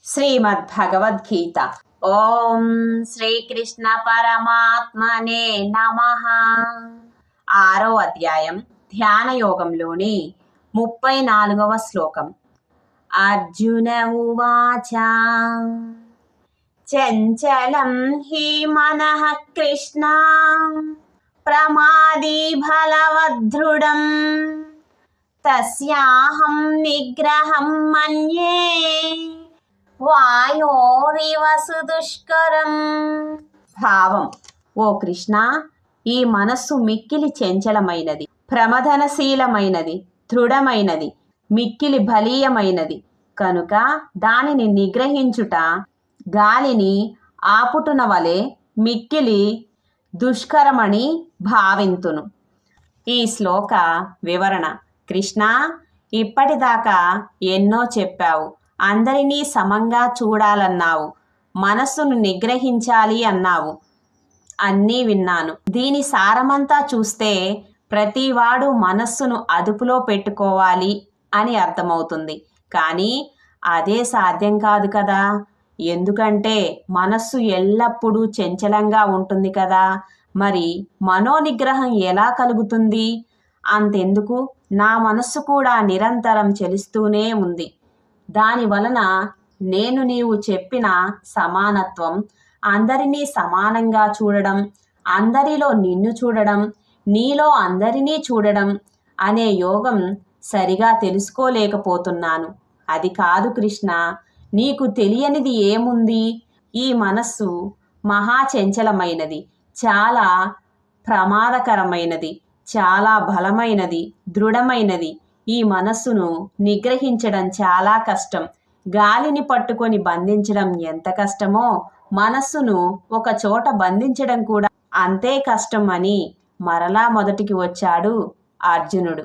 శ్రీమద్భగవద్గీత. ఓం శ్రీకృష్ణ పరమాత్మనే నమః. 6వ అధ్యాయం ధ్యాన యోగంలోని 34వ శ్లోకం. అర్జున ఉవాచ చంచలం హి మనః కృష్ణ ప్రమాదీ బలవదృఢం తస్యాహం నిగ్రహం మన్యే వాయోరివ సుదుష్కరం. భావం: ఓ కృష్ణ, ఈ మనస్సు మిక్కిలి చంచలమైనది, ప్రమదనశీలమైనది, దృఢమైనది, మిక్కిలి బలీయమైనది కనుక దానిని నిగ్రహించుట గాలిని ఆపుటున వలె మిక్కిలి దుష్కరమని భావింతును. ఈ శ్లోక వివరణ. కృష్ణ, ఇప్పటిదాకా ఎన్నో చెప్పావు. అందరినీ సమంగా చూడాలన్నావు, మనస్సును నిగ్రహించాలి అన్నావు. అన్నీ విన్నాను. దీని సారమంతా చూస్తే ప్రతివాడు మనస్సును అదుపులో పెట్టుకోవాలి అని అర్థమవుతుంది. కానీ అదే సాధ్యం కాదు కదా. ఎందుకంటే మనస్సు ఎల్లప్పుడూ చంచలంగా ఉంటుంది కదా. మరి మనోనిగ్రహం ఎలా కలుగుతుంది? అంతెందుకు, నా మనస్సు కూడా నిరంతరం చలిస్తూనే ఉంది. దాని వలన నేను నీవు చెప్పిన సమానత్వం, అందరినీ సమానంగా చూడడం, అందరిలో నిన్ను చూడడం, నీలో అందరినీ చూడడం అనే యోగం సరిగా తెలుసుకోలేకపోతున్నాను. అది కాదు కృష్ణ, నీకు తెలియనిది ఏముంది? ఈ మనస్సు మహాచంచలమైనది, చాలా ప్రమాదకరమైనది, చాలా బలమైనది, దృఢమైనది. ఈ మనస్సును నిగ్రహించడం చాలా కష్టం. గాలిని పట్టుకొని బంధించడం ఎంత కష్టమో, మనస్సును ఒక చోట బంధించడం కూడా అంతే కష్టం అని మరలా మొదటికి వచ్చాడు అర్జునుడు.